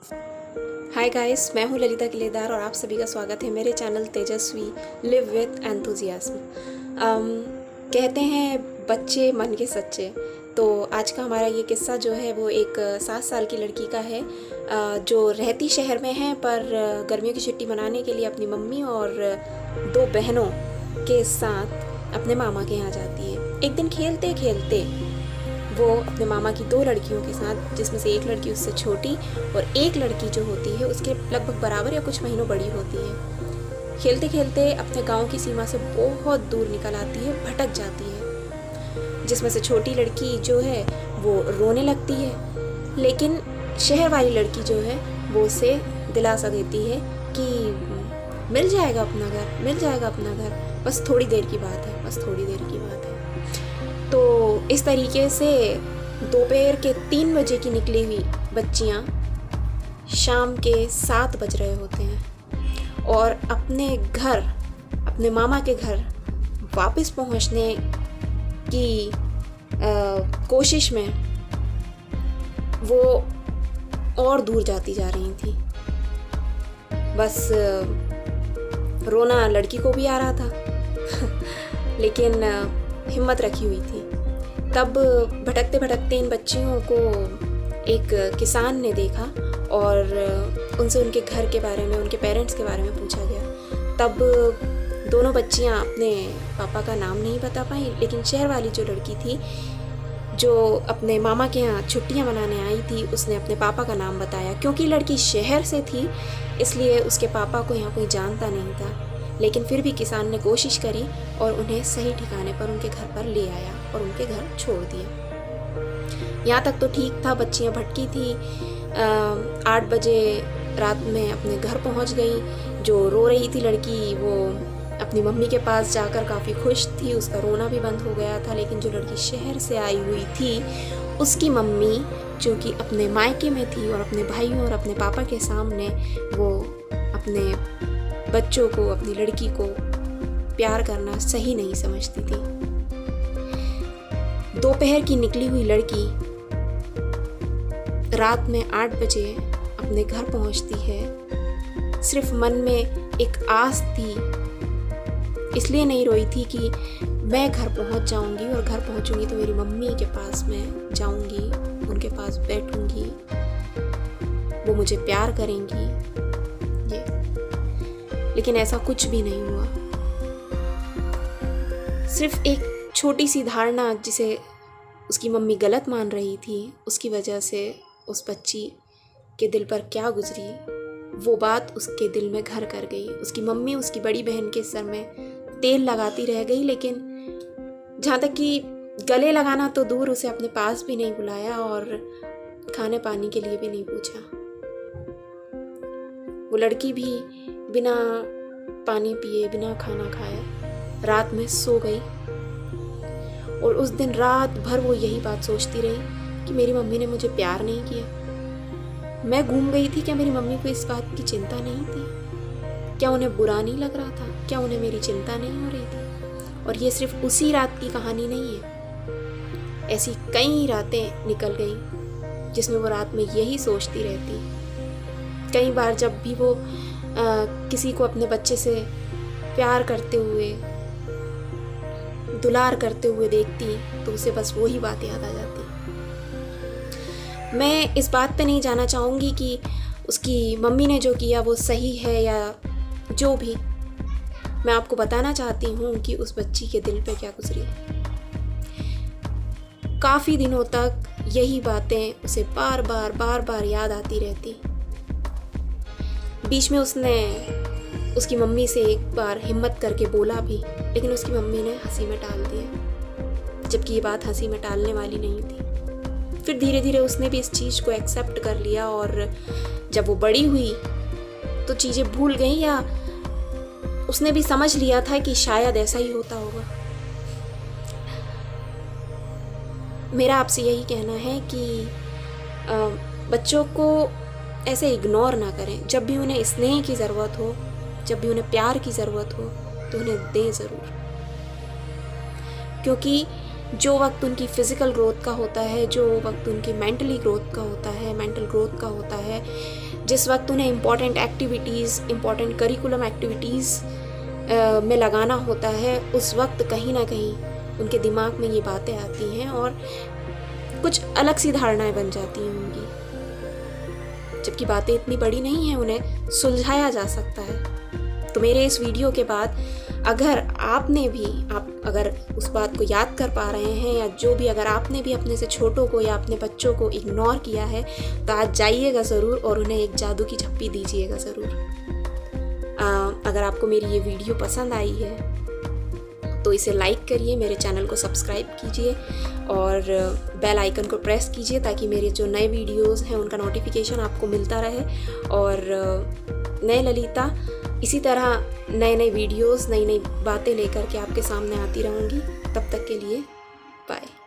Hi guys, मैं हूँ ललिता किलेदार और आप सभी का स्वागत है मेरे channel Tejashwi live with enthusiasm. कहते हैं बच्चे मन के सच्चे। तो आज का हमारा ये किस्सा जो है वो एक 7 साल की लड़की का है, जो रहती शहर में है पर गर्मियों की छुट्टी मनाने के लिए अपनी मम्मी और 2 बहनों के साथ अपने मामा के यहाँ जाती है। एक दिन खेलते खेलते वो अपने मामा की 2 लड़कियों के साथ, जिसमें से एक लड़की उससे छोटी और एक लड़की जो होती है उसके लगभग बराबर या कुछ महीनों बड़ी होती है, खेलते खेलते अपने गांव की सीमा से बहुत दूर निकल आती है, भटक जाती है। जिसमें से छोटी लड़की जो है वो रोने लगती है, लेकिन शहर वाली लड़की जो है वो उसे दिलासा देती है कि मिल जाएगा अपना घर, मिल जाएगा अपना घर, बस थोड़ी देर की बात है, बस थोड़ी देर की बात है। तो इस तरीके से दोपहर के 3 बजे की निकली हुई बच्चियाँ शाम के 7 बज रहे होते हैं और अपने घर, अपने मामा के घर वापस पहुंचने की कोशिश में वो और दूर जाती जा रही थी। बस रोना लड़की को भी आ रहा था लेकिन हिम्मत रखी हुई थी। तब भटकते भटकते इन बच्चियों को एक किसान ने देखा और उनसे उनके घर के बारे में, उनके पेरेंट्स के बारे में पूछा गया। तब दोनों बच्चियां अपने पापा का नाम नहीं बता पाई, लेकिन शहर वाली जो लड़की थी जो अपने मामा के यहाँ छुट्टियां मनाने आई थी, उसने अपने पापा का नाम बताया। क्योंकि लड़की शहर से थी इसलिए उसके पापा को यहाँ कोई जानता नहीं था, लेकिन फिर भी किसान ने कोशिश करी और उन्हें सही ठिकाने पर उनके घर पर ले आया और उनके घर छोड़ दिया। यहाँ तक तो ठीक था, बच्चियाँ भटकी थी। 8 बजे रात में अपने घर पहुँच गई। जो रो रही थी लड़की वो अपनी मम्मी के पास जाकर काफ़ी खुश थी, उसका रोना भी बंद हो गया था। लेकिन जो लड़की शहर से आई हुई थी उसकी मम्मी, जो कि अपने मायके में थी और अपने भाइयों और अपने पापा के सामने वो अपने बच्चों को, अपनी लड़की को प्यार करना सही नहीं समझती थी। दोपहर की निकली हुई लड़की रात में 8 बजे अपने घर पहुंचती है। सिर्फ मन में एक आस थी, इसलिए नहीं रोई थी कि मैं घर पहुंच जाऊंगी और घर पहुंचूंगी तो मेरी मम्मी के पास मैं जाऊंगी, उनके पास बैठूंगी, वो मुझे प्यार करेंगी। लेकिन ऐसा कुछ भी नहीं हुआ। सिर्फ एक छोटी सी धारणा जिसे उसकी मम्मी गलत मान रही थी, उसकी वजह से उस बच्ची के दिल पर क्या गुजरी वो बात उसके दिल में घर कर गई। उसकी मम्मी उसकी बड़ी बहन के सर में तेल लगाती रह गई, लेकिन जहाँ तक कि गले लगाना तो दूर, उसे अपने पास भी नहीं बुलाया और खाने पानी के लिए भी नहीं पूछा। वो लड़की भी बिना पानी पिए, बिना खाना खाए रात में सो गई। और उस दिन रात भर वो यही बात सोचती रही कि मेरी मम्मी ने मुझे प्यार नहीं किया। मैं घूम गई थी, क्या मेरी मम्मी को इस बात की चिंता नहीं थी? क्या उन्हें बुरा नहीं लग रहा था? क्या उन्हें मेरी चिंता नहीं हो रही थी? और ये सिर्फ उसी रात की कहानी नहीं है, ऐसी कई रातें निकल गई जिसमें वो रात में यही सोचती रहती। कई बार जब भी वो किसी को अपने बच्चे से प्यार करते हुए, दुलार करते हुए देखती तो उसे बस वही बात याद आ जाती। मैं इस बात पे नहीं जाना चाहूँगी कि उसकी मम्मी ने जो किया वो सही है या जो भी। मैं आपको बताना चाहती हूँ कि उस बच्ची के दिल पे क्या गुजरी। काफ़ी दिनों तक यही बातें उसे बार बार याद आती रहती। बीच में उसने उसकी मम्मी से एक बार हिम्मत करके बोला भी, लेकिन उसकी मम्मी ने हंसी में टाल दिया, जबकि ये बात हंसी में टालने वाली नहीं थी। फिर धीरे धीरे उसने भी इस चीज़ को एक्सेप्ट कर लिया और जब वो बड़ी हुई तो चीज़ें भूल गई, या उसने भी समझ लिया था कि शायद ऐसा ही होता होगा। मेरा आपसे यही कहना है कि बच्चों को ऐसे इग्नोर ना करें। जब भी उन्हें स्नेह की ज़रूरत हो, जब भी उन्हें प्यार की ज़रूरत हो तो उन्हें दें ज़रूर। क्योंकि जो वक्त उनकी फ़िज़िकल ग्रोथ का होता है, जो वक्त उनकी मेंटल ग्रोथ का होता है, जिस वक्त उन्हें important activities, important curriculum activities में लगाना होता है, उस वक्त कहीं ना कहीं उनके दिमाग में ये बातें आती हैं और कुछ अलग सी धारणाएं बन जाती हैं उनकी, जबकि बातें इतनी बड़ी नहीं हैं, उन्हें सुलझाया जा सकता है। तो मेरे इस वीडियो के बाद अगर आपने भी, आप अगर उस बात को याद कर पा रहे हैं, या जो भी, अगर आपने भी अपने से छोटों को या अपने बच्चों को इग्नोर किया है, तो आज जाइएगा ज़रूर और उन्हें एक जादू की झप्पी दीजिएगा ज़रूर। अगर आपको मेरी ये वीडियो पसंद आई है तो इसे लाइक करिए, मेरे चैनल को सब्सक्राइब कीजिए और बेल आइकन को प्रेस कीजिए ताकि मेरे जो नए वीडियोस हैं उनका नोटिफिकेशन आपको मिलता रहे। और मैं ललिता इसी तरह नए नए वीडियोस, नई नई बातें लेकर के आपके सामने आती रहूँगी। तब तक के लिए बाय।